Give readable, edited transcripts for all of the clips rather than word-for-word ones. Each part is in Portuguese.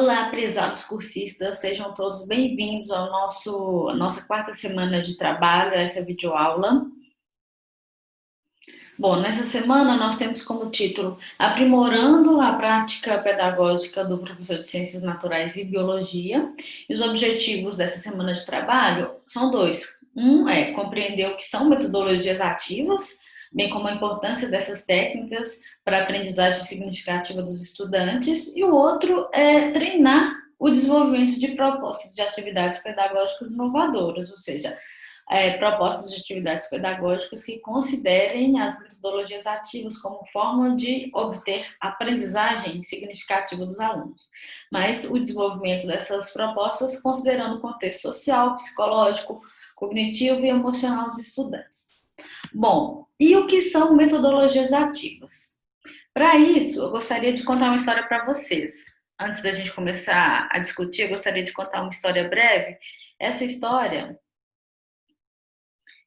Olá, prezados cursistas, sejam todos bem-vindos à nossa quarta semana de trabalho, essa videoaula. Bom, nessa semana nós temos como título Aprimorando a Prática Pedagógica do Professor de Ciências Naturais e Biologia. E os objetivos dessa semana de trabalho são dois. Um é compreender o que são metodologias ativas, bem como a importância dessas técnicas para a aprendizagem significativa dos estudantes, e o outro é treinar o desenvolvimento de propostas de atividades pedagógicas inovadoras, ou seja, propostas de atividades pedagógicas que considerem as metodologias ativas como forma de obter aprendizagem significativa dos alunos. Mas o desenvolvimento dessas propostas considerando o contexto social, psicológico, cognitivo e emocional dos estudantes. Bom, e o que são metodologias ativas? Para isso, eu gostaria de contar uma história para vocês. Antes da gente começar a discutir, eu gostaria de contar uma história breve. Essa história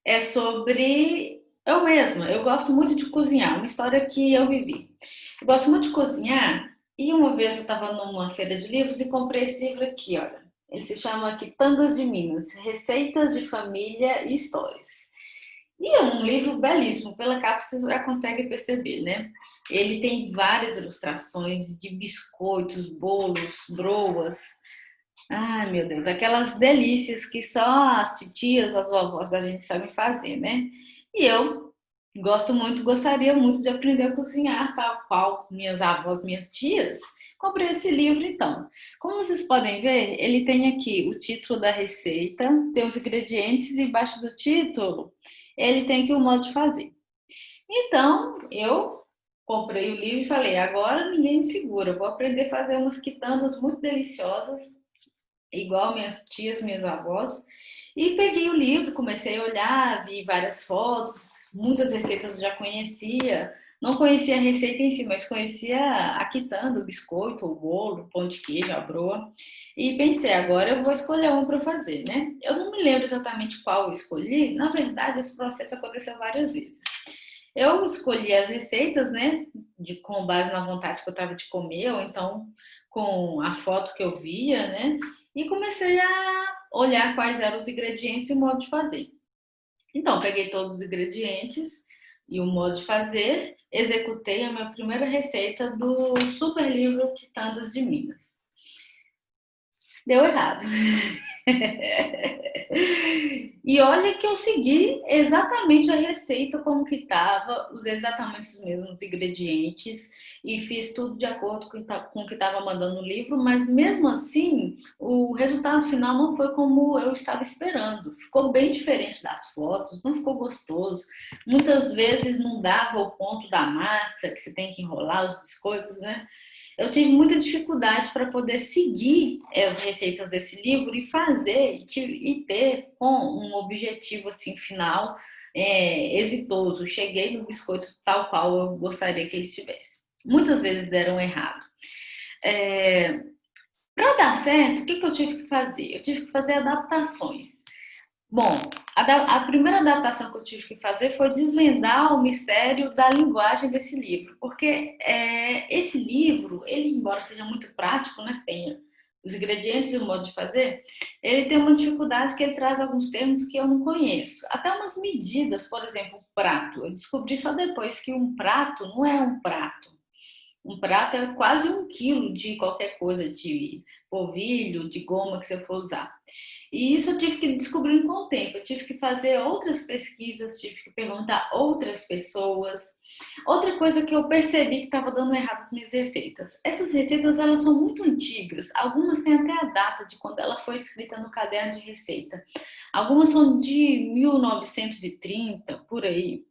é sobre eu mesma. Eu gosto muito de cozinhar, uma história que eu vivi. Eu gosto muito de cozinhar e uma vez eu estava numa feira de livros e comprei esse livro aqui, olha. Ele se chama Quitandas de Minas, Receitas de Família e Histórias. E é um livro belíssimo, pela capa você já consegue perceber, né? Ele tem várias ilustrações de biscoitos, bolos, broas. Ai, meu Deus, aquelas delícias que só as titias, as vovós da gente sabem fazer, né? E eu gostaria muito de aprender a cozinhar, tal qual minhas avós, minhas tias. Comprei esse livro, então. Como vocês podem ver, ele tem aqui o título da receita, tem os ingredientes e embaixo do título ele tem aqui o modo de fazer. Então, eu comprei o livro e falei, agora ninguém me segura, eu vou aprender a fazer umas quitandas muito deliciosas igual minhas tias, minhas avós. E peguei o livro, comecei a olhar, vi várias fotos, muitas receitas eu já conhecia. Não conhecia a receita em si, mas conhecia a quitanda, o biscoito, o bolo, o pão de queijo, a broa. E pensei, agora eu vou escolher uma para fazer, né? Eu não me lembro exatamente qual eu escolhi. Na verdade, esse processo aconteceu várias vezes. Eu escolhi as receitas, né, com base na vontade que eu estava de comer, ou então com a foto que eu via, né, e comecei a olhar quais eram os ingredientes e o modo de fazer. Então, peguei todos os ingredientes e o modo de fazer, executei a minha primeira receita do super livro Quitandas de Minas. Deu errado. E olha que eu segui exatamente a receita como que estava, usei exatamente os mesmos ingredientes e fiz tudo de acordo com o que estava mandando no livro, mas mesmo assim o resultado final não foi como eu estava esperando. Ficou bem diferente das fotos, não ficou gostoso. Muitas vezes não dava o ponto da massa, que você tem que enrolar os biscoitos, né? Eu tive muita dificuldade para poder seguir as receitas desse livro e fazer e ter com um objetivo assim final exitoso. Cheguei no biscoito tal qual eu gostaria que ele estivesse. Muitas vezes deram errado. Para dar certo, o que eu tive que fazer? Eu tive que fazer adaptações. Bom, a primeira adaptação que eu tive que fazer foi desvendar o mistério da linguagem desse livro, porque esse livro, ele, embora seja muito prático, né, tenha os ingredientes e o modo de fazer, ele tem uma dificuldade que ele traz alguns termos que eu não conheço. Até umas medidas, por exemplo, prato. Eu descobri só depois que um prato não é um prato. Um prato é quase 1 quilo de qualquer coisa, de polvilho, de goma que você for usar. E isso eu tive que descobrir com o tempo. Eu tive que fazer outras pesquisas, tive que perguntar a outras pessoas. Outra coisa que eu percebi que estava dando errado as minhas receitas. Essas receitas, elas são muito antigas. Algumas têm até a data de quando ela foi escrita no caderno de receita. Algumas são de 1930, por aí.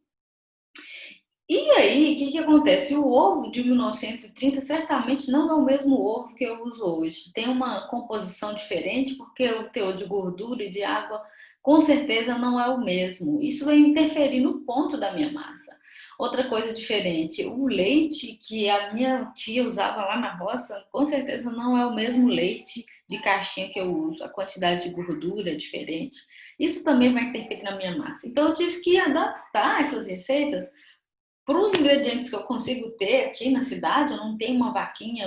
E aí, o que acontece? O ovo de 1930 certamente não é o mesmo ovo que eu uso hoje. Tem uma composição diferente, porque o teor de gordura e de água com certeza não é o mesmo. Isso vai interferir no ponto da minha massa. Outra coisa diferente, o leite que a minha tia usava lá na roça, com certeza não é o mesmo leite de caixinha que eu uso. A quantidade de gordura é diferente. Isso também vai interferir na minha massa. Então, eu tive que adaptar essas receitas para os ingredientes que eu consigo ter aqui na cidade, eu não tenho uma vaquinha,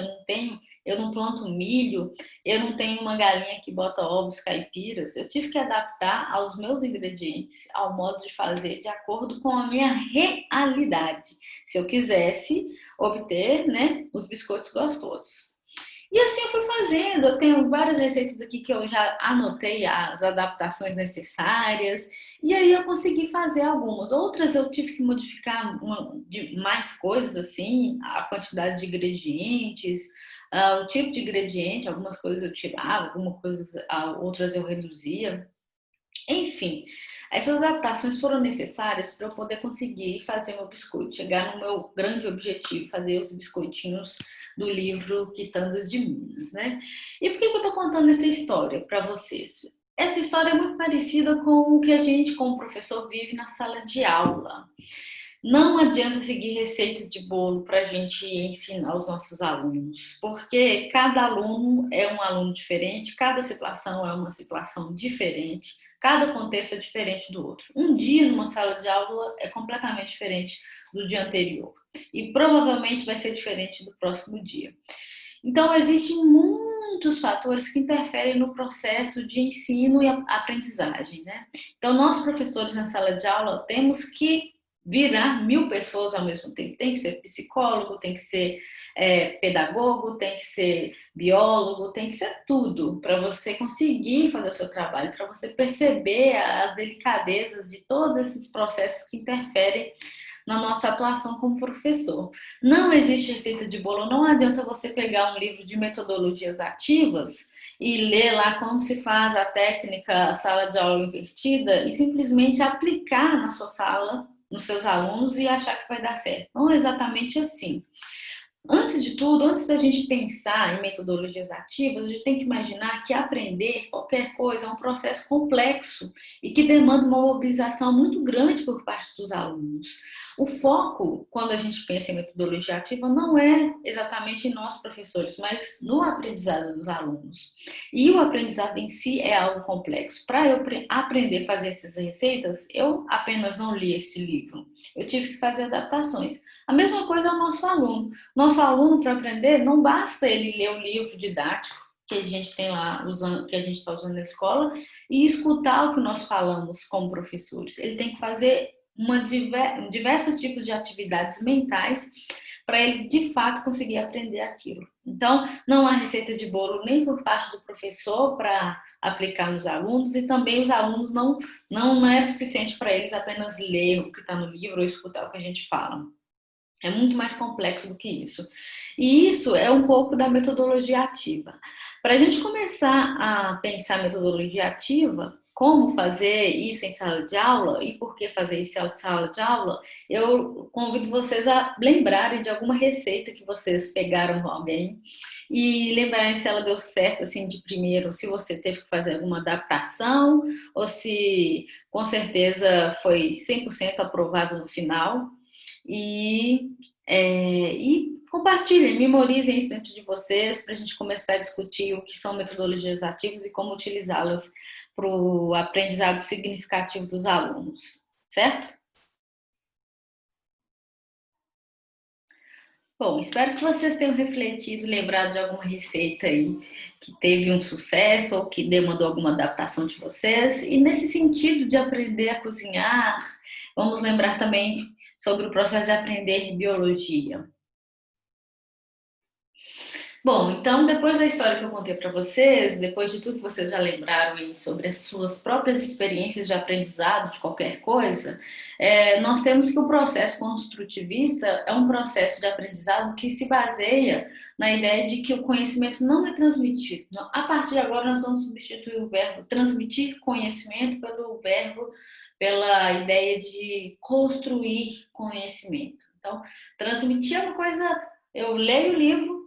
eu não planto milho, eu não tenho uma galinha que bota ovos caipiras. Eu tive que adaptar aos meus ingredientes, ao modo de fazer, de acordo com a minha realidade. Se eu quisesse obter, né, os biscoitos gostosos. E assim eu fui fazendo. Eu tenho várias receitas aqui que eu já anotei as adaptações necessárias. E aí eu consegui fazer algumas. Outras eu tive que modificar mais coisas, assim, a quantidade de ingredientes, o tipo de ingrediente. Algumas coisas eu tirava, algumas coisas, outras eu reduzia. Enfim, essas adaptações foram necessárias para eu poder conseguir fazer meu biscoito, chegar no meu grande objetivo, fazer os biscoitinhos do livro Quitandas de Minas, né? E por que eu estou contando essa história para vocês? Essa história é muito parecida com o que a gente, como professor, vive na sala de aula. Não adianta seguir receita de bolo para a gente ensinar aos nossos alunos, porque cada aluno é um aluno diferente, cada situação é uma situação diferente, cada contexto é diferente do outro. Um dia numa sala de aula é completamente diferente do dia anterior e provavelmente vai ser diferente do próximo dia. Então, existem muitos fatores que interferem no processo de ensino e aprendizagem, né? Então, nós professores na sala de aula temos que virar 1000 pessoas ao mesmo tempo. Tem que ser psicólogo, tem que ser pedagogo, tem que ser biólogo, tem que ser tudo para você conseguir fazer o seu trabalho, para você perceber as delicadezas de todos esses processos que interferem na nossa atuação como professor. Não existe receita de bolo, não adianta você pegar um livro de metodologias ativas e ler lá como se faz a técnica sala de aula invertida e simplesmente aplicar na sua sala, nos seus alunos e achar que vai dar certo. Não é exatamente assim. Antes de tudo, antes da gente pensar em metodologias ativas, a gente tem que imaginar que aprender qualquer coisa é um processo complexo e que demanda uma mobilização muito grande por parte dos alunos. O foco, quando a gente pensa em metodologia ativa, não é exatamente em nós, professores, mas no aprendizado dos alunos. E o aprendizado em si é algo complexo. Para eu aprender a fazer essas receitas, eu apenas não li esse livro. Eu tive que fazer adaptações. A mesma coisa é o nosso aluno. Nosso aluno, para aprender, não basta ele ler o livro didático que a gente tem lá, que a gente está usando na escola, e escutar o que nós falamos como professores. Ele tem que fazer diversos tipos de atividades mentais para ele, de fato, conseguir aprender aquilo. Então, não há receita de bolo nem por parte do professor para aplicar nos alunos, e também os alunos não é suficiente para eles apenas ler o que está no livro ou escutar o que a gente fala. É muito mais complexo do que isso. E isso é um pouco da metodologia ativa. Para a gente começar a pensar metodologia ativa, como fazer isso em sala de aula e por que fazer isso em sala de aula, eu convido vocês a lembrarem de alguma receita que vocês pegaram com alguém e lembrarem se ela deu certo assim de primeiro, se você teve que fazer alguma adaptação ou se com certeza foi 100% aprovado no final. E compartilhem, memorizem isso dentro de vocês para a gente começar a discutir o que são metodologias ativas e como utilizá-las para o aprendizado significativo dos alunos, certo? Bom, espero que vocês tenham refletido, lembrado de alguma receita aí que teve um sucesso ou que demandou alguma adaptação de vocês. E nesse sentido de aprender a cozinhar, vamos lembrar também sobre o processo de aprender biologia. Bom, então depois da história que eu contei para vocês, depois de tudo que vocês já lembraram aí sobre as suas próprias experiências de aprendizado de qualquer coisa, nós temos que o processo construtivista é um processo de aprendizado que se baseia na ideia de que o conhecimento não é transmitido. A partir de agora, nós vamos substituir o verbo transmitir conhecimento pela ideia de construir conhecimento. Então, transmitir é uma coisa, eu leio o livro,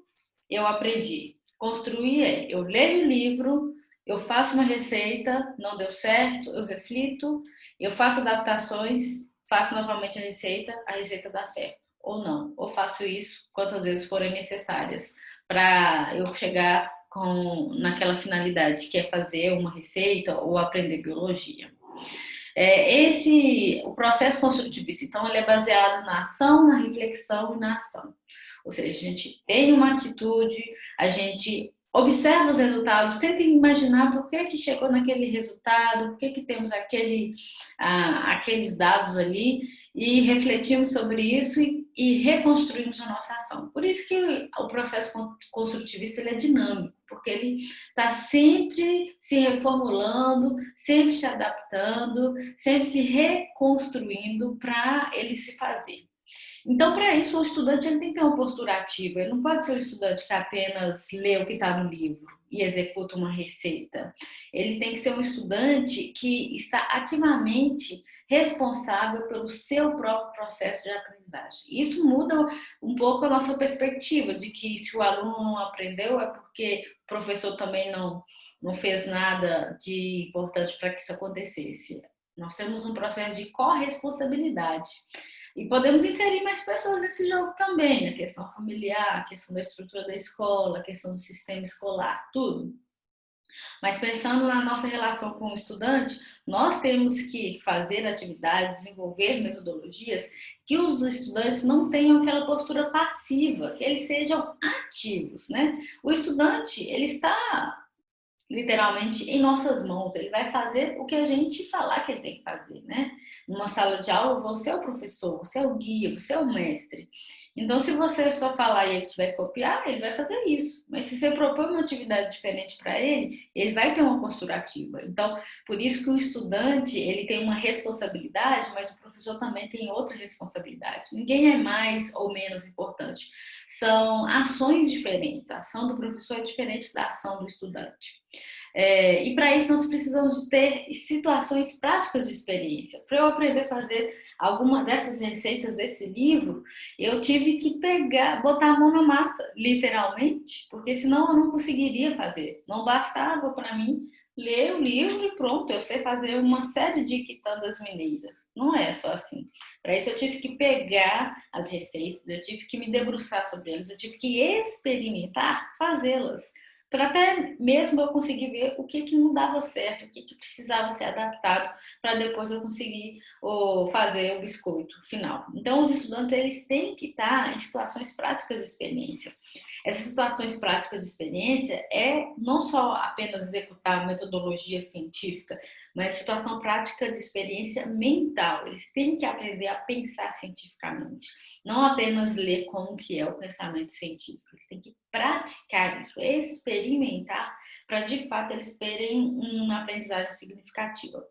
eu aprendi. Construir eu leio o livro, eu faço uma receita, não deu certo, eu reflito, eu faço adaptações, faço novamente a receita dá certo. Ou não, ou faço isso quantas vezes forem necessárias para eu chegar naquela finalidade que é fazer uma receita ou aprender biologia. O processo construtivista, então, ele é baseado na ação, na reflexão e na ação. Ou seja, a gente tem uma atitude, a gente observa os resultados, tenta imaginar por que que chegou naquele resultado, por que que temos aqueles dados ali, e refletimos sobre isso e reconstruímos a nossa ação. Por isso que o processo construtivista ele é dinâmico, porque ele está sempre se reformulando, sempre se adaptando, sempre se reconstruindo para ele se fazer. Então, para isso, o estudante ele tem que ter uma postura ativa. Ele não pode ser um estudante que apenas lê o que está no livro e executa uma receita. Ele tem que ser um estudante que está ativamente responsável pelo seu próprio processo de aprendizagem. Isso muda um pouco a nossa perspectiva de que se o aluno não aprendeu é porque o professor também não fez nada de importante para que isso acontecesse. Nós temos um processo de corresponsabilidade. E podemos inserir mais pessoas nesse jogo também, a questão familiar, a questão da estrutura da escola, a questão do sistema escolar, tudo. Mas pensando na nossa relação com o estudante, nós temos que fazer atividades, desenvolver metodologias que os estudantes não tenham aquela postura passiva, que eles sejam ativos, né? O estudante, ele está literalmente em nossas mãos. Ele vai fazer o que a gente falar que ele tem que fazer, né? Numa sala de aula, você é o professor, você é o guia, você é o mestre. Então, se você só falar e ele tiver que copiar, ele vai fazer isso. Mas se você propõe uma atividade diferente para ele, ele vai ter uma postura ativa. Então, por isso que o estudante, ele tem uma responsabilidade, mas o professor também tem outra responsabilidade. Ninguém é mais ou menos importante. São ações diferentes. A ação do professor é diferente da ação do estudante. E para isso nós precisamos ter situações práticas de experiência. Para eu aprender a fazer alguma dessas receitas desse livro, eu tive que botar a mão na massa, literalmente, porque senão eu não conseguiria fazer. Não bastava para mim ler o livro e pronto, eu sei fazer uma série de quitandas mineiras. Não é só assim. Para isso eu tive que pegar as receitas, eu tive que me debruçar sobre elas, eu tive que experimentar fazê-las para até mesmo eu conseguir ver o que não dava certo, o que precisava ser adaptado para depois eu conseguir fazer o biscoito final. Então, os estudantes eles têm que estar em situações práticas de experiência. Essas situações práticas de experiência é não só apenas executar a metodologia científica, mas situação prática de experiência mental. Eles têm que aprender a pensar cientificamente, não apenas ler como que é o pensamento científico. Eles têm que praticar isso, experimentar, para de fato eles terem uma aprendizagem significativa.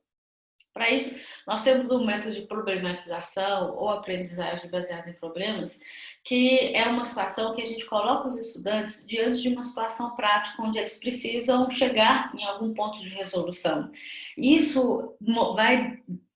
Para isso, nós temos um método de problematização ou aprendizagem baseada em problemas, que é uma situação que a gente coloca os estudantes diante de uma situação prática onde eles precisam chegar em algum ponto de resolução. Isso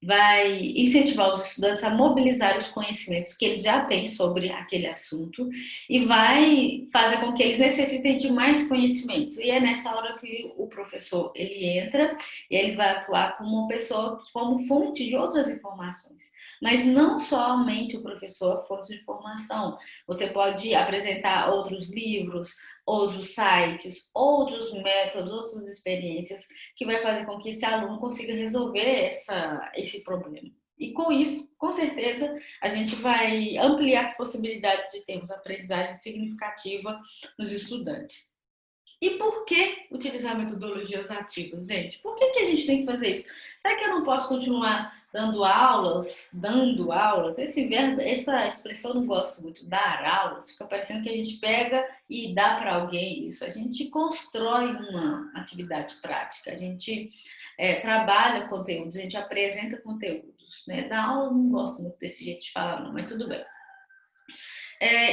vai incentivar os estudantes a mobilizar os conhecimentos que eles já têm sobre aquele assunto e vai fazer com que eles necessitem de mais conhecimento. E é nessa hora que o professor ele entra e ele vai atuar como uma pessoa, como fonte de outras informações. Mas não somente o professor é fonte de informação. Você pode apresentar outros livros, outros sites, outros métodos, outras experiências que vai fazer com que esse aluno consiga resolver esse problema. E com isso, com certeza, a gente vai ampliar as possibilidades de termos aprendizagem significativa nos estudantes. E por que utilizar metodologias ativas, gente? Por que a gente tem que fazer isso? Será que eu não posso continuar dando aulas? Esse verbo, essa expressão eu não gosto muito, dar aulas. Fica parecendo que a gente pega e dá para alguém isso. A gente constrói uma atividade prática, a gente trabalha conteúdos, a gente apresenta conteúdos. Né? Dar aula eu não gosto muito desse jeito de falar, não, mas tudo bem.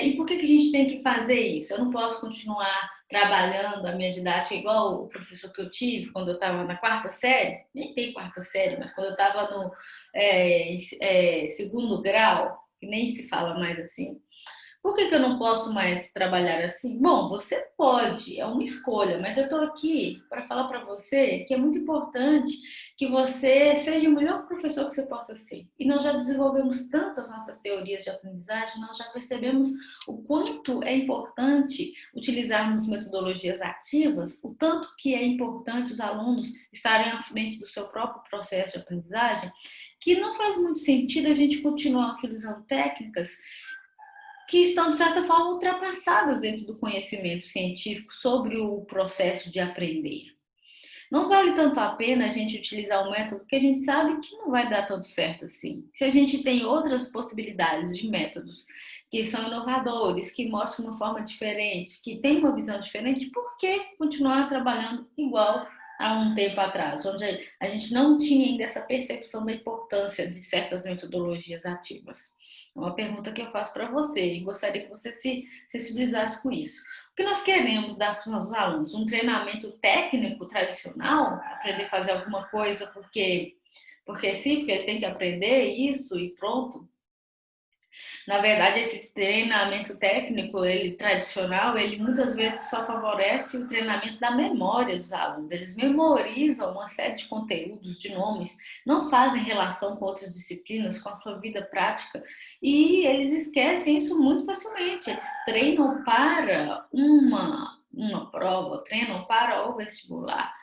E por que a gente tem que fazer isso? Eu não posso continuar trabalhando a minha didática igual o professor que eu tive quando eu estava na quarta série, nem tem quarta série, mas quando eu estava no segundo grau, que nem se fala mais assim. Por que eu não posso mais trabalhar assim? Bom, você pode, é uma escolha, mas eu estou aqui para falar para você que é muito importante que você seja o melhor professor que você possa ser. E nós já desenvolvemos tantas nossas teorias de aprendizagem, nós já percebemos o quanto é importante utilizarmos metodologias ativas, o tanto que é importante os alunos estarem à frente do seu próprio processo de aprendizagem, que não faz muito sentido a gente continuar utilizando técnicas que estão, de certa forma, ultrapassadas dentro do conhecimento científico sobre o processo de aprender. Não vale tanto a pena a gente utilizar um método que a gente sabe que não vai dar tanto certo assim. Se a gente tem outras possibilidades de métodos que são inovadores, que mostram uma forma diferente, que tem uma visão diferente, por que continuar trabalhando igual há um tempo atrás, onde a gente não tinha ainda essa percepção da importância de certas metodologias ativas? É uma pergunta que eu faço para você e gostaria que você se sensibilizasse com isso. O que nós queremos dar para os nossos alunos? Um treinamento técnico tradicional? Aprender a fazer alguma coisa porque sim, porque ele tem que aprender isso e pronto? Na verdade, esse treinamento técnico, ele tradicional, ele muitas vezes só favorece o treinamento da memória dos alunos. Eles memorizam uma série de conteúdos, de nomes, não fazem relação com outras disciplinas, com a sua vida prática, e eles esquecem isso muito facilmente. Eles treinam para uma prova, treinam para o vestibular.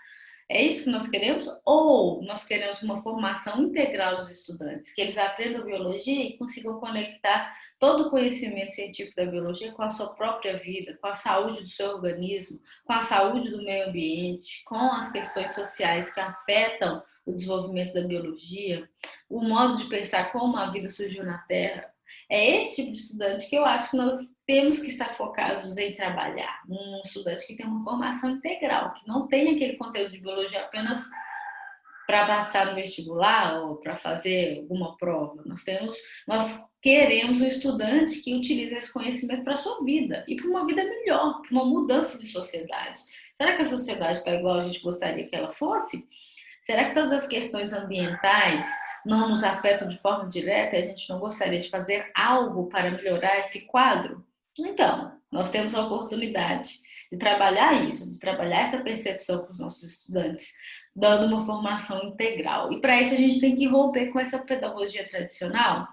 É isso que nós queremos? Ou nós queremos uma formação integral dos estudantes, que eles aprendam biologia e consigam conectar todo o conhecimento científico da biologia com a sua própria vida, com a saúde do seu organismo, com a saúde do meio ambiente, com as questões sociais que afetam o desenvolvimento da biologia, o modo de pensar como a vida surgiu na Terra. É esse tipo de estudante que eu acho que nós temos que estar focados em trabalhar. Um estudante que tem uma formação integral, que não tem aquele conteúdo de biologia apenas para passar no vestibular ou para fazer alguma prova. Nós queremos um estudante que utilize esse conhecimento para a sua vida e para uma vida melhor, para uma mudança de sociedade. Será que a sociedade está igual a gente gostaria que ela fosse? Será que todas as questões ambientais não nos afetam de forma direta e a gente não gostaria de fazer algo para melhorar esse quadro? Então, nós temos a oportunidade de trabalhar isso, de trabalhar essa percepção com os nossos estudantes, dando uma formação integral. E para isso a gente tem que romper com essa pedagogia tradicional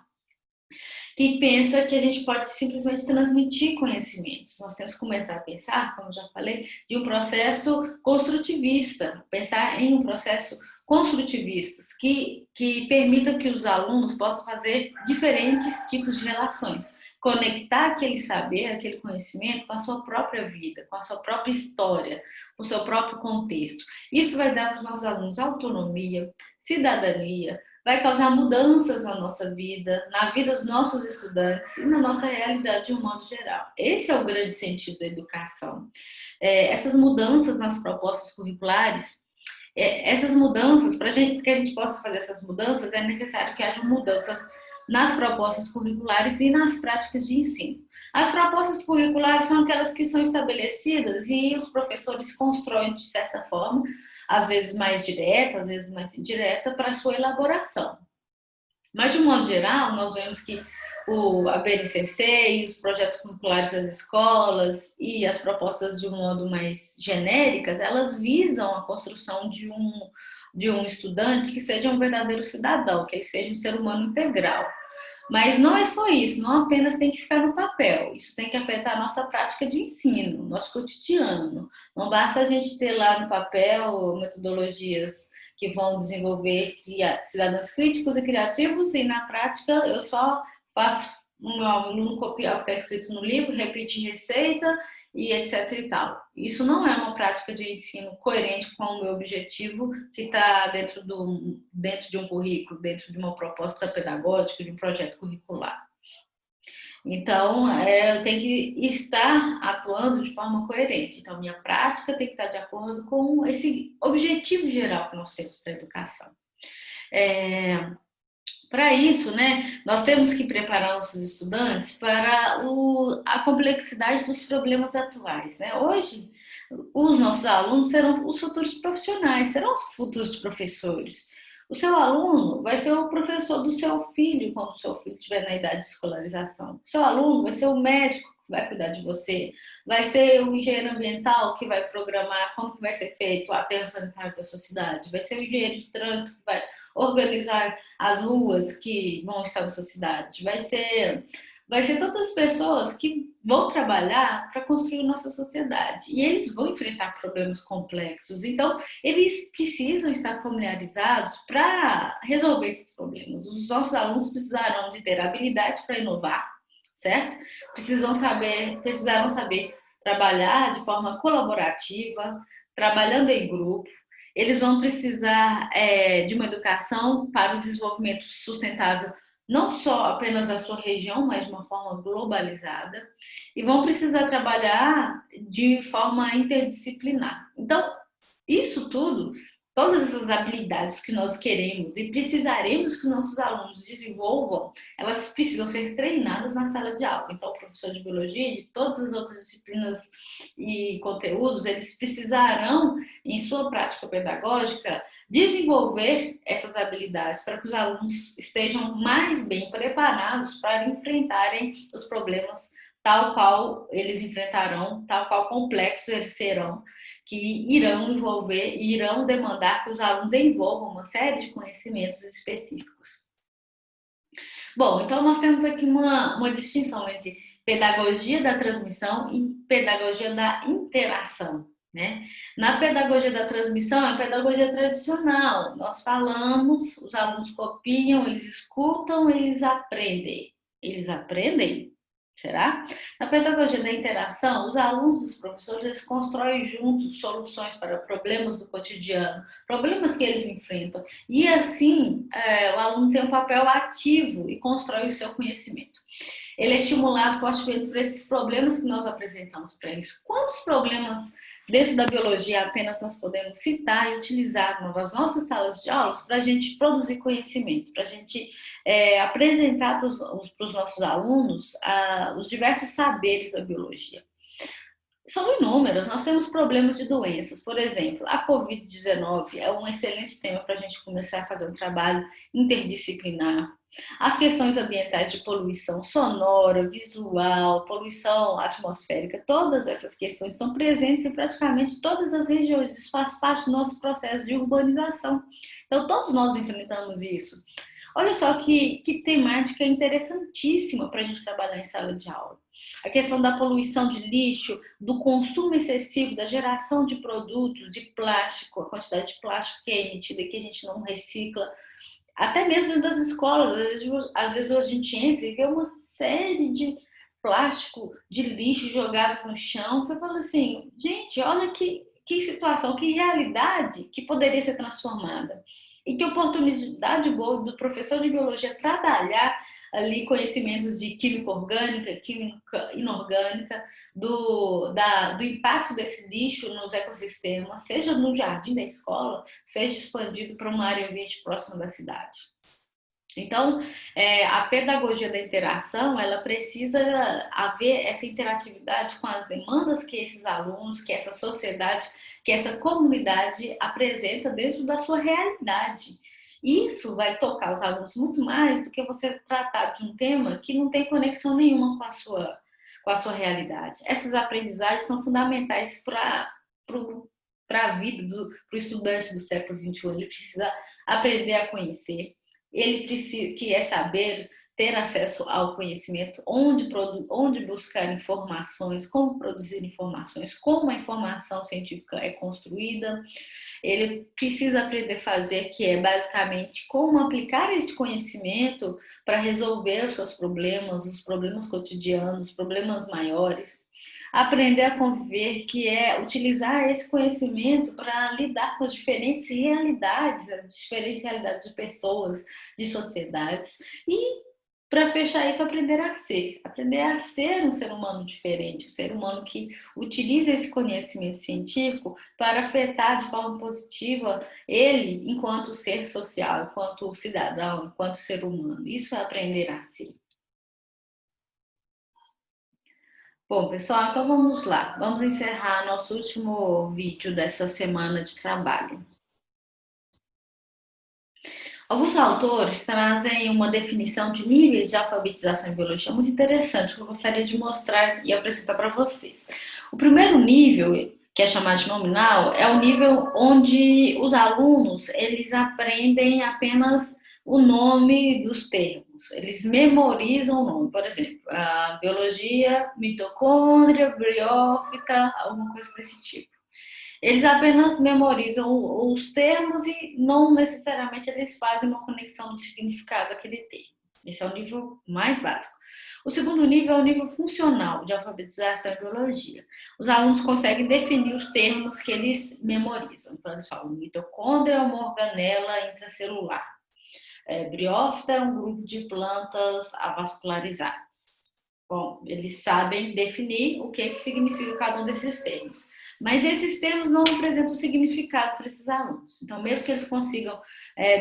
que pensa que a gente pode simplesmente transmitir conhecimentos. Nós temos que começar a pensar, como já falei, de um processo construtivista, pensar em um processo construtivista que permita que os alunos possam fazer diferentes tipos de relações, conectar aquele saber, aquele conhecimento com a sua própria vida, com a sua própria história, com o seu próprio contexto. Isso vai dar para os nossos alunos autonomia, cidadania, vai causar mudanças na nossa vida, na vida dos nossos estudantes e na nossa realidade de um modo geral. Esse é o grande sentido da educação. Essas mudanças nas propostas curriculares, essas mudanças, para que a gente possa fazer essas mudanças, é necessário que haja mudanças nas propostas curriculares e nas práticas de ensino. As propostas curriculares são aquelas que são estabelecidas e os professores constroem de certa forma, às vezes mais direta, às vezes mais indireta, para a sua elaboração. Mas, de um modo geral, nós vemos que a BNCC e os projetos curriculares das escolas e as propostas de um modo mais genéricas, elas visam a construção de um estudante que seja um verdadeiro cidadão, que ele seja um ser humano integral. Mas não é só isso, não apenas tem que ficar no papel, isso tem que afetar a nossa prática de ensino, nosso cotidiano. Não basta a gente ter lá no papel metodologias que vão desenvolver cidadãos críticos e criativos e na prática eu só faço o meu aluno copiar o que está escrito no livro, repetir receita e etc e tal. Isso não é uma prática de ensino coerente com o meu objetivo que está dentro de um currículo, dentro de uma proposta pedagógica, de um projeto curricular. Então, eu tenho que estar atuando de forma coerente. Então, minha prática tem que estar de acordo com esse objetivo geral que nós temos para a educação. Para isso, né, nós temos que preparar nossos estudantes para a complexidade dos problemas atuais. Né? Hoje, os nossos alunos serão os futuros profissionais, serão os futuros professores. O seu aluno vai ser o professor do seu filho quando o seu filho estiver na idade de escolarização. O seu aluno vai ser o médico que vai cuidar de você, vai ser o engenheiro ambiental que vai programar como que vai ser feito o aterro sanitário da sua cidade, vai ser o engenheiro de trânsito que vai organizar as ruas que vão estar na sua cidade, vai ser todas as pessoas que vão trabalhar para construir nossa sociedade. E eles vão enfrentar problemas complexos. Então, eles precisam estar familiarizados para resolver esses problemas. Os nossos alunos precisarão de ter habilidade para inovar, certo? Precisarão saber trabalhar de forma colaborativa, trabalhando em grupo. Eles vão precisar de uma educação para o desenvolvimento sustentável, não só apenas da sua região, mas de uma forma globalizada, e vão precisar trabalhar de forma interdisciplinar. Então, isso tudo, todas essas habilidades que nós queremos e precisaremos que nossos alunos desenvolvam, elas precisam ser treinadas na sala de aula. Então, o professor de biologia, de todas as outras disciplinas e conteúdos, eles precisarão, em sua prática pedagógica, desenvolver essas habilidades para que os alunos estejam mais bem preparados para enfrentarem os problemas tal qual eles enfrentarão, tal qual complexos eles serão, que irão envolver e irão demandar que os alunos envolvam uma série de conhecimentos específicos. Bom, então nós temos aqui uma distinção entre pedagogia da transmissão e pedagogia da interação. Né? Na pedagogia da transmissão, é a pedagogia tradicional. Nós falamos, os alunos copiam, eles escutam, eles aprendem. Eles aprendem? Será? Na pedagogia da interação, os alunos e os professores eles constroem juntos soluções para problemas do cotidiano, problemas que eles enfrentam. E assim, o aluno tem um papel ativo e constrói o seu conhecimento. Ele é estimulado fortemente por esses problemas que nós apresentamos para eles. Quantos problemas dentro da biologia apenas nós podemos citar e utilizar nas nossas salas de aulas para a gente produzir conhecimento, para a gente apresentar para os nossos alunos os diversos saberes da biologia? São inúmeros. Nós temos problemas de doenças. Por exemplo, a Covid-19 é um excelente tema para a gente começar a fazer um trabalho interdisciplinar. As questões ambientais de poluição sonora, visual, poluição atmosférica, todas essas questões estão presentes em praticamente todas as regiões. Isso faz parte do nosso processo de urbanização. Então, todos nós enfrentamos isso. Olha só que temática interessantíssima para a gente trabalhar em sala de aula. A questão da poluição de lixo, do consumo excessivo, da geração de produtos de plástico, a quantidade de plástico que é emitida e que a gente não recicla, até mesmo das escolas. Às vezes a gente entra e vê uma série de plástico, de lixo jogado no chão. Você fala assim, gente, olha que situação, que realidade que poderia ser transformada. E que oportunidade boa do professor de biologia trabalhar ali conhecimentos de química orgânica, química inorgânica, do impacto desse lixo nos ecossistemas, seja no jardim da escola, seja expandido para uma área verde próxima da cidade. Então, a pedagogia da interação, ela precisa haver essa interatividade com as demandas que esses alunos, que essa sociedade, que essa comunidade apresenta dentro da sua realidade. Isso vai tocar os alunos muito mais do que você tratar de um tema que não tem conexão nenhuma com a sua realidade. Essas aprendizagens são fundamentais para a vida, para o estudante do século XXI. Ele precisa aprender a conhecer, ele precisa, que é saber ter acesso ao conhecimento, onde buscar informações, como produzir informações, como a informação científica é construída. Ele precisa aprender a fazer, que é basicamente como aplicar este conhecimento para resolver os seus problemas, os problemas cotidianos, os problemas maiores. Aprender a conviver, que é utilizar esse conhecimento para lidar com as diferentes realidades, de pessoas, de sociedades. E, para fechar isso, aprender a ser um ser humano diferente, um ser humano que utiliza esse conhecimento científico para afetar de forma positiva ele enquanto ser social, enquanto cidadão, enquanto ser humano. Isso é aprender a ser. Bom, pessoal, então vamos lá. Vamos encerrar nosso último vídeo dessa semana de trabalho. Alguns autores trazem uma definição de níveis de alfabetização em biologia muito interessante, que eu gostaria de mostrar e apresentar para vocês. O primeiro nível, que é chamado de nominal, é o nível onde os alunos eles aprendem apenas o nome dos termos. Eles memorizam o nome. Por exemplo, a biologia, mitocôndria, briófita, alguma coisa desse tipo. Eles apenas memorizam os termos e não necessariamente eles fazem uma conexão do significado daquele termo. Esse é o nível mais básico. O segundo nível é o nível funcional de alfabetização em biologia. Os alunos conseguem definir os termos que eles memorizam. Então, eles falam: mitocôndria é uma organela intracelular. Briófita é um grupo de plantas avascularizadas. Bom, eles sabem definir o que significa cada um desses termos. Mas esses termos não apresentam significado para esses alunos. Então, mesmo que eles consigam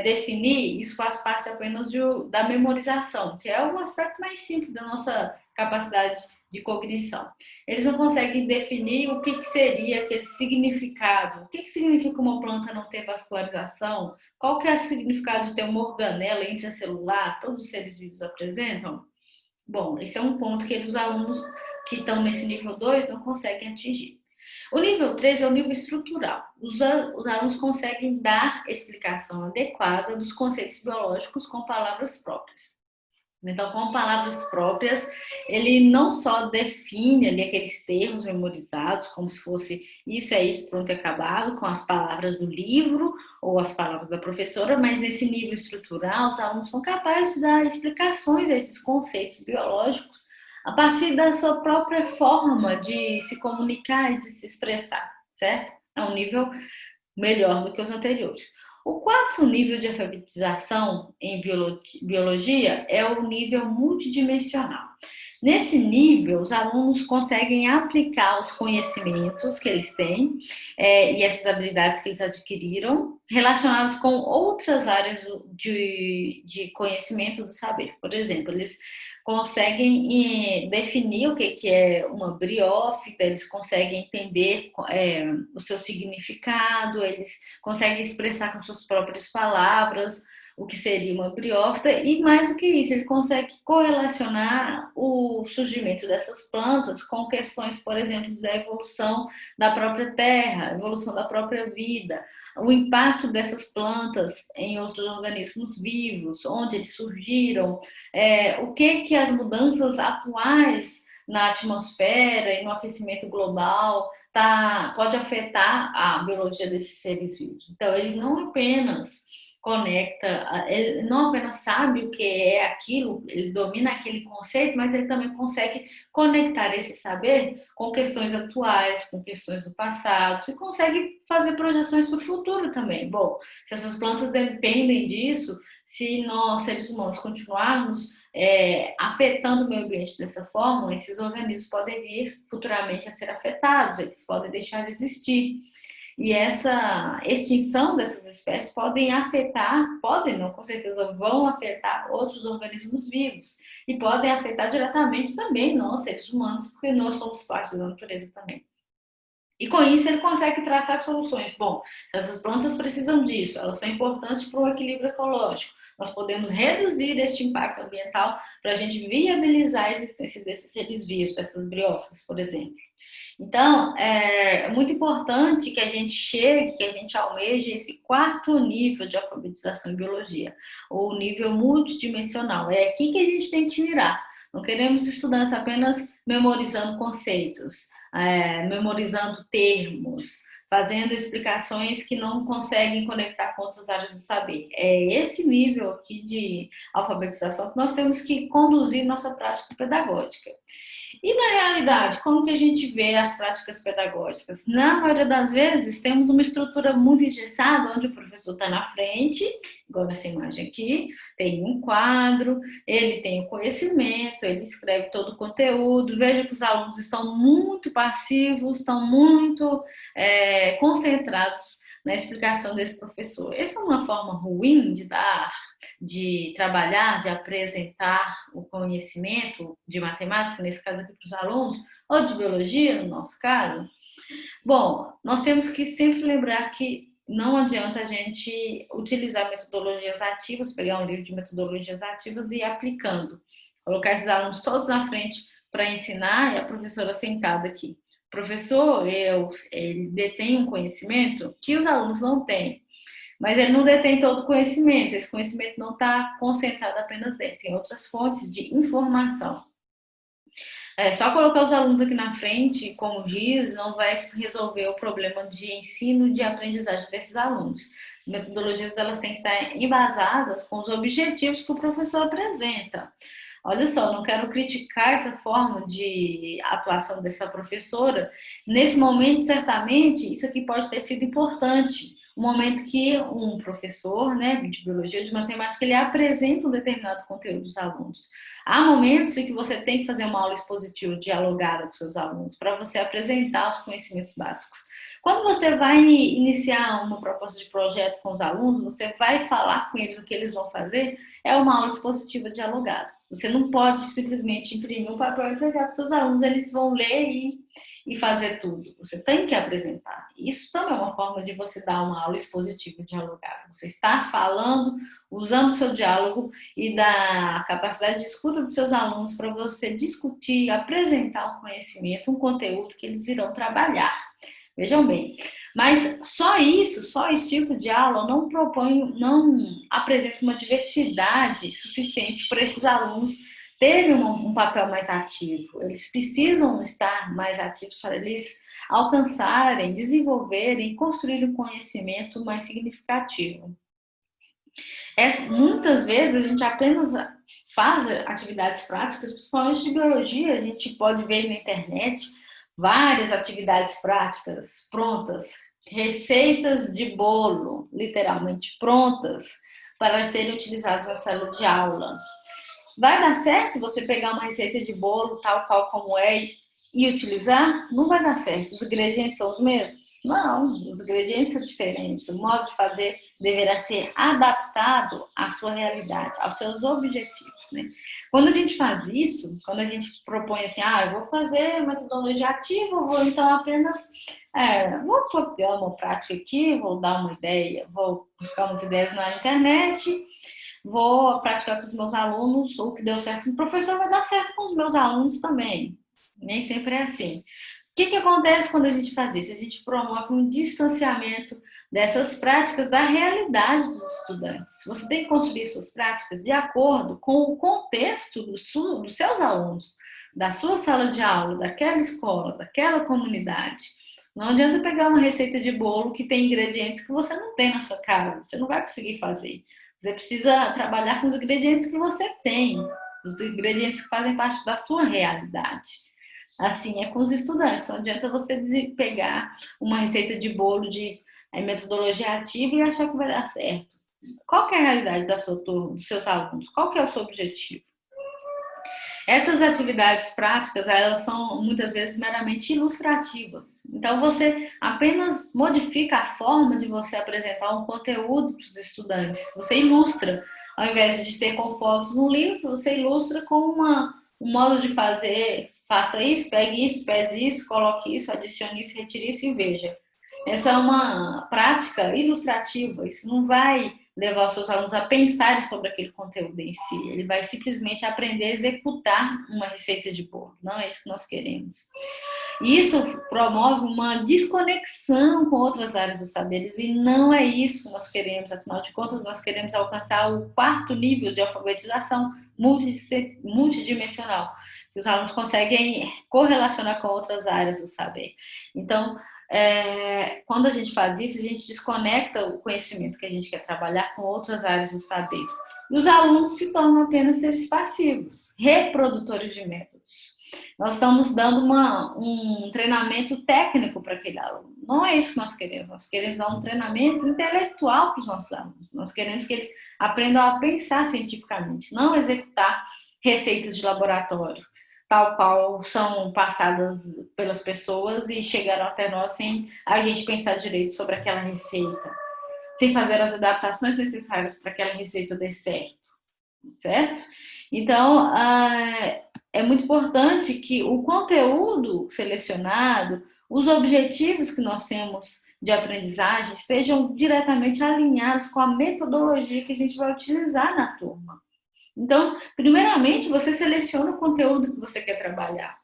definir, isso faz parte apenas da memorização, que é o aspecto mais simples da nossa capacidade de cognição. Eles não conseguem definir o que seria aquele significado. O que significa uma planta não ter vascularização? Qual que é o significado de ter uma organela intracelular? Todos os seres vivos apresentam? Bom, esse é um ponto que os alunos que estão nesse nível 2 não conseguem atingir. O nível 3 é o nível estrutural. Os alunos conseguem dar explicação adequada dos conceitos biológicos com palavras próprias. Então, com palavras próprias, ele não só define ali aqueles termos memorizados, como se fosse isso é isso, pronto, acabado, com as palavras do livro ou as palavras da professora, mas nesse nível estrutural, os alunos são capazes de dar explicações a esses conceitos biológicos a partir da sua própria forma de se comunicar e de se expressar, certo? É um nível melhor do que os anteriores. O quarto nível de alfabetização em biologia é o nível multidimensional. Nesse nível, os alunos conseguem aplicar os conhecimentos que eles têm e essas habilidades que eles adquiriram relacionadas com outras áreas de conhecimento do saber. Por exemplo, eles conseguem definir o que é uma briófita, eles conseguem entender o seu significado, eles conseguem expressar com suas próprias palavras o que seria uma briófita, e mais do que isso, ele consegue correlacionar o surgimento dessas plantas com questões, por exemplo, da evolução da própria terra, evolução da própria vida, o impacto dessas plantas em outros organismos vivos, onde eles surgiram, o que as mudanças atuais na atmosfera e no aquecimento global pode afetar a biologia desses seres vivos. Então, ele não apenas conecta, ele não apenas sabe o que é aquilo, ele domina aquele conceito, mas ele também consegue conectar esse saber com questões atuais, com questões do passado, e consegue fazer projeções para o futuro também. Bom, se essas plantas dependem disso, se nós, seres humanos, continuarmos afetando o meio ambiente dessa forma, esses organismos podem vir futuramente a ser afetados, eles podem deixar de existir. E essa extinção dessas espécies podem não, com certeza vão afetar outros organismos vivos e podem afetar diretamente também nós, seres humanos, porque nós somos parte da natureza também. E com isso ele consegue traçar soluções. Bom, essas plantas precisam disso, elas são importantes para o equilíbrio ecológico. Nós podemos reduzir este impacto ambiental para a gente viabilizar a existência desses seres vivos, dessas briófitas, por exemplo. Então, é muito importante que a gente chegue, que a gente almeje esse quarto nível de alfabetização em biologia, o nível multidimensional. É aqui que a gente tem que mirar. Não queremos estudantes apenas memorizando conceitos, memorizando termos, fazendo explicações que não conseguem conectar com outras áreas do saber. É esse nível aqui de alfabetização que nós temos que conduzir nossa prática pedagógica. E na realidade, como que a gente vê as práticas pedagógicas? Na maioria das vezes, temos uma estrutura muito engessada, onde o professor está na frente, igual nessa imagem aqui, tem um quadro, ele tem o conhecimento, ele escreve todo o conteúdo. Veja que os alunos estão muito passivos, estão muito concentrados na explicação desse professor. Essa é uma forma ruim de trabalhar, de apresentar o conhecimento de matemática, nesse caso aqui para os alunos, ou de biologia, no nosso caso. Bom, nós temos que sempre lembrar que não adianta a gente utilizar metodologias ativas, pegar um livro de metodologias ativas e ir aplicando. Colocar esses alunos todos na frente para ensinar e a professora sentada aqui. O professor, ele detém um conhecimento que os alunos não têm, mas ele não detém todo o conhecimento. Esse conhecimento não está concentrado apenas dele, tem outras fontes de informação. Só colocar os alunos aqui na frente, como giz, não vai resolver o problema de ensino e de aprendizagem desses alunos. As metodologias elas têm que estar embasadas com os objetivos que o professor apresenta. Olha só, não quero criticar essa forma de atuação dessa professora. Nesse momento, certamente, isso aqui pode ter sido importante. Um momento que um professor, né, de biologia, de matemática, ele apresenta um determinado conteúdo dos alunos. Há momentos em que você tem que fazer uma aula expositiva dialogada com seus alunos para você apresentar os conhecimentos básicos. Quando você vai iniciar uma proposta de projeto com os alunos, você vai falar com eles o que eles vão fazer, é uma aula expositiva dialogada. Você não pode simplesmente imprimir um papel e entregar para os seus alunos, eles vão ler e fazer tudo. Você tem que apresentar. Isso também é uma forma de você dar uma aula expositiva dialogada. Você está falando, usando o seu diálogo e da capacidade de escuta dos seus alunos para você discutir, apresentar um conhecimento, um conteúdo que eles irão trabalhar. Vejam bem, mas só isso, só esse tipo de aula não propõe, não apresenta uma diversidade suficiente para esses alunos terem um papel mais ativo. Eles precisam estar mais ativos para eles alcançarem, desenvolverem, construir um conhecimento mais significativo. Muitas vezes a gente apenas faz atividades práticas, principalmente de biologia, a gente pode ver na internet várias atividades práticas prontas, receitas de bolo, literalmente prontas, para serem utilizadas na sala de aula. Vai dar certo você pegar uma receita de bolo tal qual como é e utilizar? Não vai dar certo. Os ingredientes são os mesmos? Não, os ingredientes são diferentes. O modo de fazer deverá ser adaptado à sua realidade, aos seus objetivos, né? Quando a gente faz isso, quando a gente propõe assim, eu vou fazer metodologia ativa, vou então apenas vou copiar uma prática aqui, vou dar uma ideia, vou buscar umas ideias na internet, vou praticar com os meus alunos, o que deu certo com o professor vai dar certo com os meus alunos também. Nem sempre é assim. O que acontece quando a gente faz isso? A gente promove um distanciamento dessas práticas da realidade dos estudantes. Você tem que construir suas práticas de acordo com o contexto dos seus alunos, da sua sala de aula, daquela escola, daquela comunidade. Não adianta pegar uma receita de bolo que tem ingredientes que você não tem na sua casa, você não vai conseguir fazer. Você precisa trabalhar com os ingredientes que você tem, os ingredientes que fazem parte da sua realidade. Assim é com os estudantes. Não adianta você pegar uma receita de bolo de metodologia ativa e achar que vai dar certo. Qual que é a realidade da sua turma, dos seus alunos? Qual que é o seu objetivo? Essas atividades práticas, elas são muitas vezes meramente ilustrativas. Então, você apenas modifica a forma de você apresentar um conteúdo para os estudantes. Você ilustra. Ao invés de ser com fotos no livro, você ilustra com um modo de fazer. Faça isso, pegue isso, pese isso, coloque isso, adicione isso, retire isso e veja. Essa é uma prática ilustrativa. Isso não vai levar os seus alunos a pensarem sobre aquele conteúdo em si. Ele vai simplesmente aprender a executar uma receita de bolo. Não é isso que nós queremos. E isso promove uma desconexão com outras áreas dos saberes e não é isso que nós queremos. Afinal de contas, nós queremos alcançar o 4º nível de alfabetização multidimensional, que os alunos conseguem correlacionar com outras áreas do saber. Então, quando a gente faz isso, a gente desconecta o conhecimento que a gente quer trabalhar com outras áreas do saber. E os alunos se tornam apenas seres passivos, reprodutores de métodos. Nós estamos dando um treinamento técnico para aquele aluno. Não é isso que nós queremos. Nós queremos dar um treinamento intelectual para os nossos alunos. Nós queremos que eles aprendam a pensar cientificamente, não executar receitas de laboratório, tal qual são passadas pelas pessoas e chegaram até nós sem a gente pensar direito sobre aquela receita, sem fazer as adaptações necessárias para aquela receita dê certo, certo? Então, é muito importante que o conteúdo selecionado, os objetivos que nós temos de aprendizagem estejam diretamente alinhados com a metodologia que a gente vai utilizar na turma. Então, primeiramente, você seleciona o conteúdo que você quer trabalhar.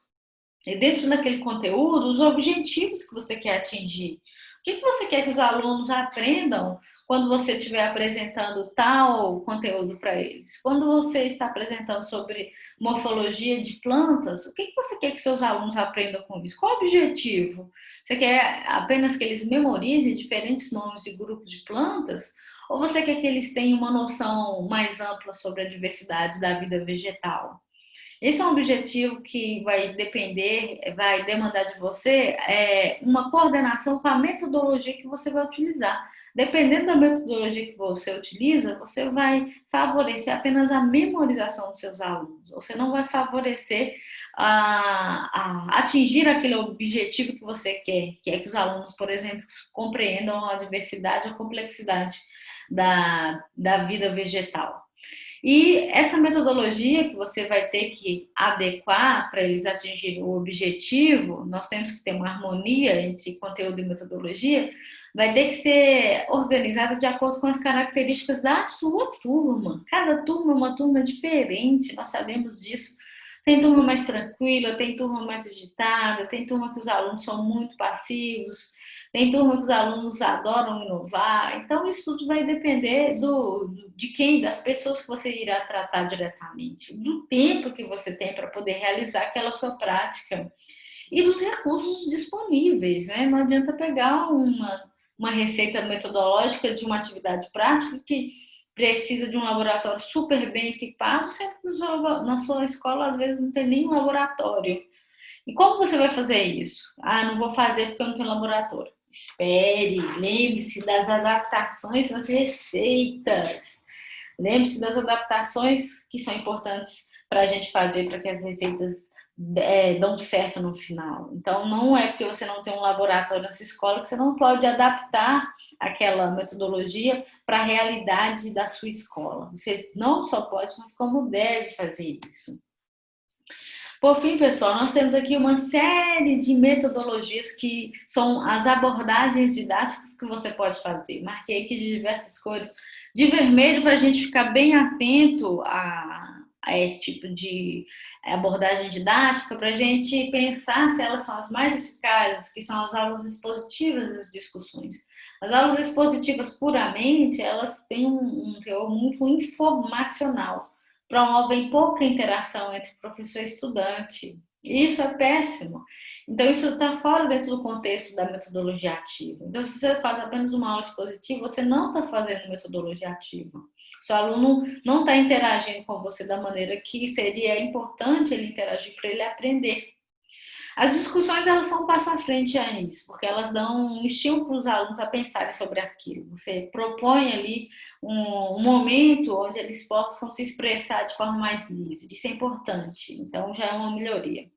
E dentro daquele conteúdo, os objetivos que você quer atingir. O que você quer que os alunos aprendam quando você estiver apresentando tal conteúdo para eles? Quando você está apresentando sobre morfologia de plantas, o que você quer que seus alunos aprendam com isso? Qual o objetivo? Você quer apenas que eles memorizem diferentes nomes de grupos de plantas? Ou você quer que eles tenham uma noção mais ampla sobre a diversidade da vida vegetal? Esse é um objetivo que vai depender, vai demandar de você uma coordenação com a metodologia que você vai utilizar. Dependendo da metodologia que você utiliza, você vai favorecer apenas a memorização dos seus alunos. Você não vai favorecer a atingir aquele objetivo que você quer, que é que os alunos, por exemplo, compreendam a diversidade, a complexidade da vida vegetal. E essa metodologia que você vai ter que adequar para eles atingirem o objetivo, nós temos que ter uma harmonia entre conteúdo e metodologia, vai ter que ser organizada de acordo com as características da sua turma. Cada turma é uma turma diferente, nós sabemos disso. Tem turma mais tranquila, tem turma mais agitada, tem turma que os alunos são muito passivos, tem turma que os alunos adoram inovar. Então, isso tudo vai depender de quem, das pessoas que você irá tratar diretamente, do tempo que você tem para poder realizar aquela sua prática e dos recursos disponíveis, né? Não adianta pegar uma receita metodológica de uma atividade prática que precisa de um laboratório super bem equipado, sendo que na sua escola, às vezes, não tem nem um laboratório. E como você vai fazer isso? Ah, não vou fazer porque eu não tenho laboratório. Espere, lembre-se das adaptações das receitas. Lembre-se das adaptações que são importantes para a gente fazer para que as receitas dão certo no final. Então, não é porque você não tem um laboratório na sua escola que você não pode adaptar aquela metodologia para a realidade da sua escola. Você não só pode, mas como deve fazer isso. Por fim, pessoal, nós temos aqui uma série de metodologias que são as abordagens didáticas que você pode fazer. Marquei aqui de diversas cores. De vermelho, para a gente ficar bem atento a esse tipo de abordagem didática, para a gente pensar se elas são as mais eficazes, que são as aulas expositivas e as discussões. As aulas expositivas puramente, elas têm um teor muito informacional, promovem pouca interação entre professor e estudante. Isso é péssimo. Então, isso está fora dentro do contexto da metodologia ativa. Então, se você faz apenas uma aula expositiva, você não está fazendo metodologia ativa. Seu aluno não está interagindo com você da maneira que seria importante ele interagir para ele aprender. As discussões, elas são um passo à frente a isso, porque elas dão um estímulo para os alunos a pensarem sobre aquilo. Você propõe ali um momento onde eles possam se expressar de forma mais livre. Isso é importante, então já é uma melhoria.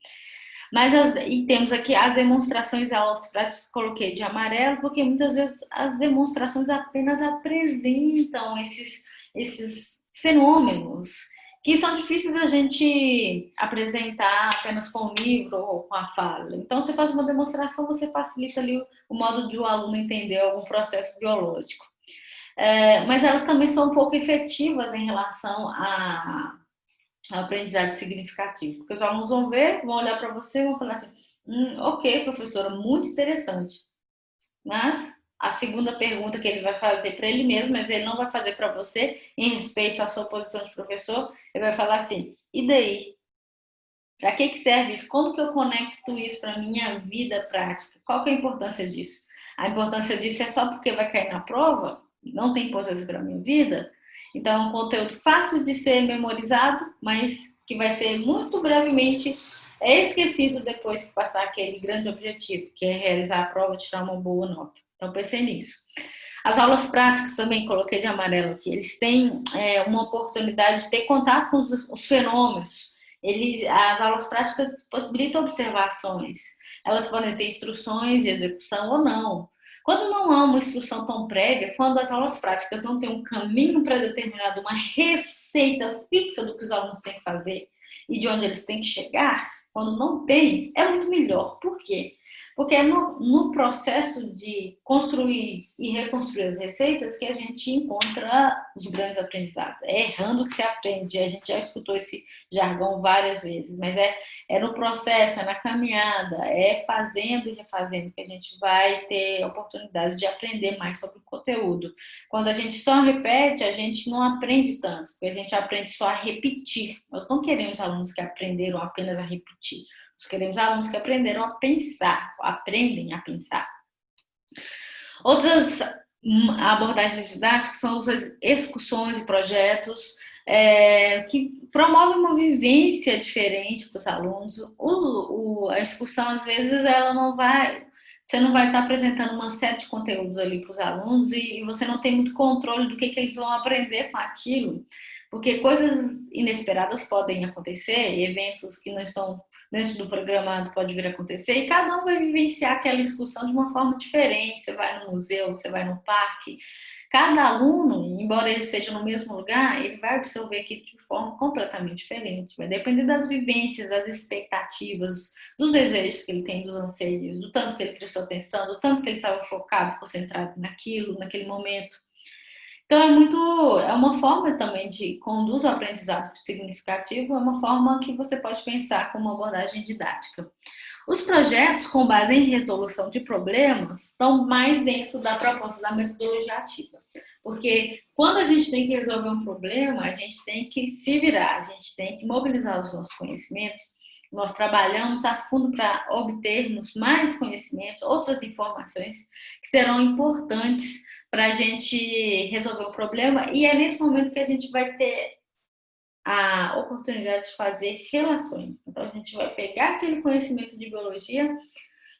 E temos aqui as demonstrações da aulas práticas, coloquei de amarelo, porque muitas vezes as demonstrações apenas apresentam esses fenômenos que são difíceis da gente apresentar apenas com o livro ou com a fala. Então, você faz uma demonstração, você facilita ali o modo do aluno entender algum processo biológico. Mas elas também são um pouco efetivas em relação à aprendizagem significativa, porque os alunos vão ver, vão olhar para você e vão falar assim, ok, professora, muito interessante, mas a segunda pergunta que ele vai fazer para ele mesmo, mas ele não vai fazer para você, em respeito à sua posição de professor, ele vai falar assim, e daí? Para que serve isso? Como que eu conecto isso para a minha vida prática? Qual que é a importância disso? A importância disso é só porque vai cair na prova? Não tem importância para a minha vida? Então, é um conteúdo fácil de ser memorizado, mas que vai ser muito brevemente esquecido depois que passar aquele grande objetivo, que é realizar a prova e tirar uma boa nota. Então, pensei nisso. As aulas práticas também coloquei de amarelo aqui. Eles têm uma oportunidade de ter contato com os fenômenos. As aulas práticas possibilitam observações. Elas podem ter instruções de execução ou não. Quando não há uma instrução tão prévia, quando as aulas práticas não têm um caminho pré-determinado, uma receita fixa do que os alunos têm que fazer e de onde eles têm que chegar, quando não tem, é muito melhor. Por quê? Porque é no processo de construir e reconstruir as receitas que a gente encontra os grandes aprendizados. É errando que se aprende, a gente já escutou esse jargão várias vezes, mas é no processo, é na caminhada, é fazendo e refazendo que a gente vai ter oportunidades de aprender mais sobre o conteúdo. Quando a gente só repete, a gente não aprende tanto, porque a gente aprende só a repetir. Nós não queremos alunos que aprenderam apenas a repetir. Nós queremos alunos que aprenderam a pensar, aprendem a pensar. Outras abordagens didáticas são as excursões e projetos que promovem uma vivência diferente para os alunos. A excursão, às vezes, ela não vai... Você não vai estar apresentando uma série de conteúdos ali para os alunos e você não tem muito controle do que eles vão aprender com aquilo, porque coisas inesperadas podem acontecer, eventos que não estão dentro do programado pode vir a acontecer, e cada um vai vivenciar aquela excursão de uma forma diferente. Você vai no museu, você vai no parque. Cada aluno, embora ele seja no mesmo lugar, ele vai absorver aquilo de forma completamente diferente. Vai depender das vivências, das expectativas, dos desejos que ele tem, dos anseios, do tanto que ele prestou atenção, do tanto que ele estava focado, concentrado naquilo, naquele momento. Então, é uma forma também de conduzir o aprendizado significativo, é uma forma que você pode pensar como uma abordagem didática. Os projetos com base em resolução de problemas estão mais dentro da proposta da metodologia ativa. Porque quando a gente tem que resolver um problema, a gente tem que se virar, a gente tem que mobilizar os nossos conhecimentos. Nós trabalhamos a fundo para obtermos mais conhecimentos, outras informações que serão importantes para a gente resolver o problema, e é nesse momento que a gente vai ter a oportunidade de fazer relações. Então, a gente vai pegar aquele conhecimento de biologia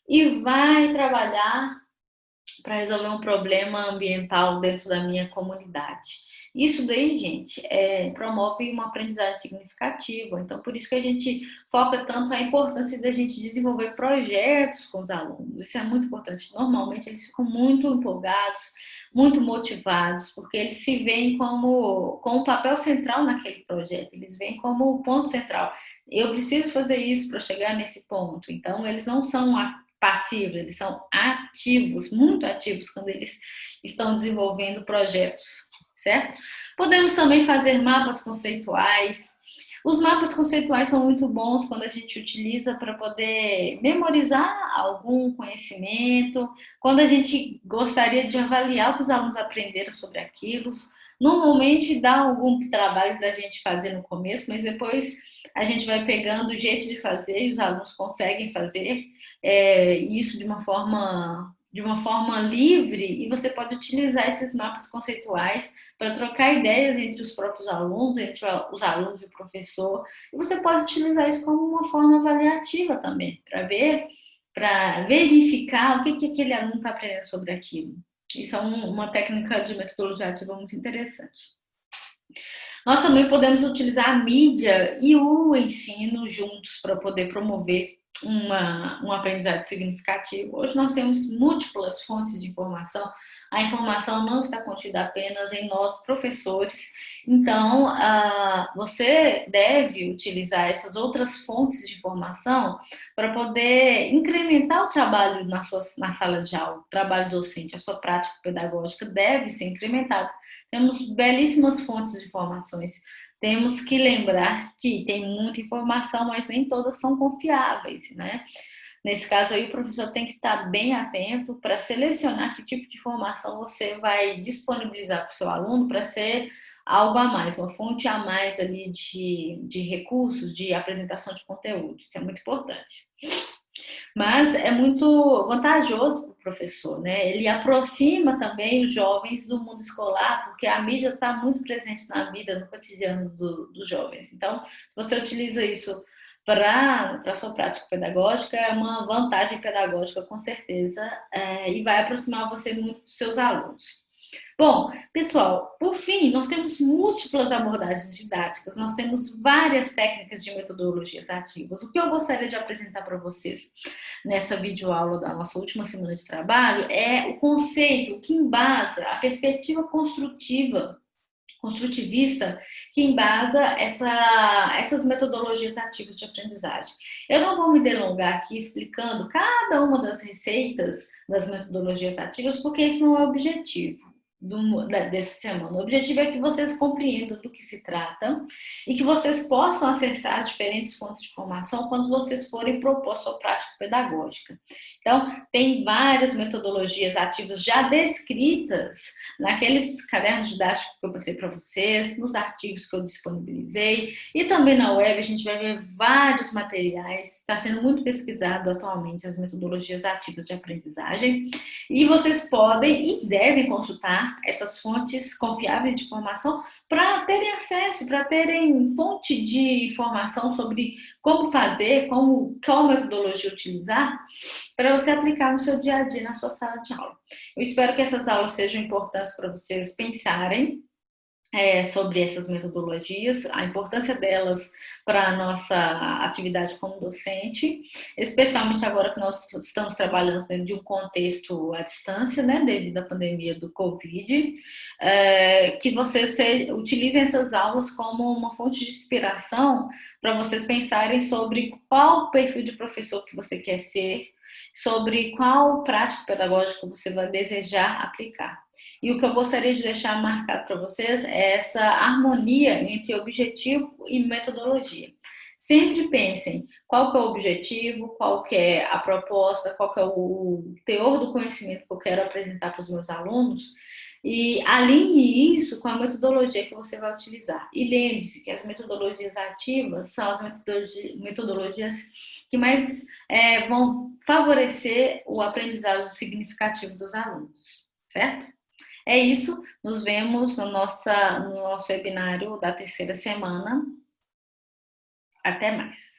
e vai trabalhar para resolver um problema ambiental dentro da minha comunidade. Isso daí, gente, promove uma aprendizagem significativa. Então, por isso que a gente foca tanto a importância da gente desenvolver projetos com os alunos. Isso é muito importante. Normalmente, eles ficam muito empolgados, muito motivados, porque eles se veem como um papel central naquele projeto. Eles veem como o ponto central. Eu preciso fazer isso para chegar nesse ponto. Então, eles não são passivos, eles são ativos, muito ativos quando eles estão desenvolvendo projetos, certo? Podemos também fazer mapas conceituais. Os mapas conceituais são muito bons quando a gente utiliza para poder memorizar algum conhecimento, quando a gente gostaria de avaliar o que os alunos aprenderam sobre aquilo. Normalmente dá algum trabalho da gente fazer no começo, mas depois a gente vai pegando o jeito de fazer e os alunos conseguem fazer isso de uma forma livre, e você pode utilizar esses mapas conceituais para trocar ideias entre os próprios alunos, entre os alunos e o professor, e você pode utilizar isso como uma forma avaliativa também, para verificar o que aquele aluno está aprendendo sobre aquilo. Isso é uma técnica de metodologia ativa muito interessante. Nós também podemos utilizar a mídia e o ensino juntos para poder promover um aprendizado significativo. Hoje nós temos múltiplas fontes de informação. A informação não está contida apenas em nós, professores. Então, você deve utilizar essas outras fontes de informação para poder incrementar o trabalho na sala de aula, o trabalho docente, a sua prática pedagógica deve ser incrementada. Temos belíssimas fontes de informações. Temos que lembrar que tem muita informação, mas nem todas são confiáveis, né? Nesse caso aí, o professor tem que estar bem atento para selecionar que tipo de informação você vai disponibilizar para o seu aluno para ser algo a mais, uma fonte a mais ali de recursos, de apresentação de conteúdo. Isso é muito importante. Mas é muito vantajoso para o professor, né? Ele aproxima também os jovens do mundo escolar, porque a mídia está muito presente na vida, no cotidiano dos jovens. Então, se você utiliza isso para a sua prática pedagógica, é uma vantagem pedagógica, com certeza, e vai aproximar você muito dos seus alunos. Bom, pessoal, por fim, nós temos múltiplas abordagens didáticas, nós temos várias técnicas de metodologias ativas. O que eu gostaria de apresentar para vocês nessa videoaula da nossa última semana de trabalho é o conceito que embasa a perspectiva construtiva construtivista que embasa essas metodologias ativas de aprendizagem. Eu não vou me delongar aqui explicando cada uma das receitas das metodologias ativas, porque esse não é o objetivo dessa semana. O objetivo é que vocês compreendam do que se trata e que vocês possam acessar diferentes fontes de informação quando vocês forem propor sua prática pedagógica. Então, tem várias metodologias ativas já descritas naqueles cadernos didáticos que eu passei para vocês, nos artigos que eu disponibilizei e também na web a gente vai ver vários materiais. Está sendo muito pesquisado atualmente as metodologias ativas de aprendizagem e vocês podem e devem consultar essas fontes confiáveis de informação para terem acesso, para terem fonte de informação sobre como fazer, qual metodologia utilizar para você aplicar no seu dia a dia, na sua sala de aula. Eu espero que essas aulas sejam importantes para vocês pensarem sobre essas metodologias, a importância delas para a nossa atividade como docente, especialmente agora que nós estamos trabalhando dentro de um contexto à distância, né, devido à pandemia do Covid, que vocês utilizem essas aulas como uma fonte de inspiração para vocês pensarem sobre qual perfil de professor que você quer ser, sobre qual prática pedagógica você vai desejar aplicar. E o que eu gostaria de deixar marcado para vocês é essa harmonia entre objetivo e metodologia. Sempre pensem qual que é o objetivo, qual que é a proposta, qual que é o teor do conhecimento que eu quero apresentar para os meus alunos e alinhe isso com a metodologia que você vai utilizar. E lembre-se que as metodologias ativas são as metodologias que mais vão favorecer o aprendizado significativo dos alunos, certo? É isso, nos vemos no nosso webinário da terceira semana. Até mais.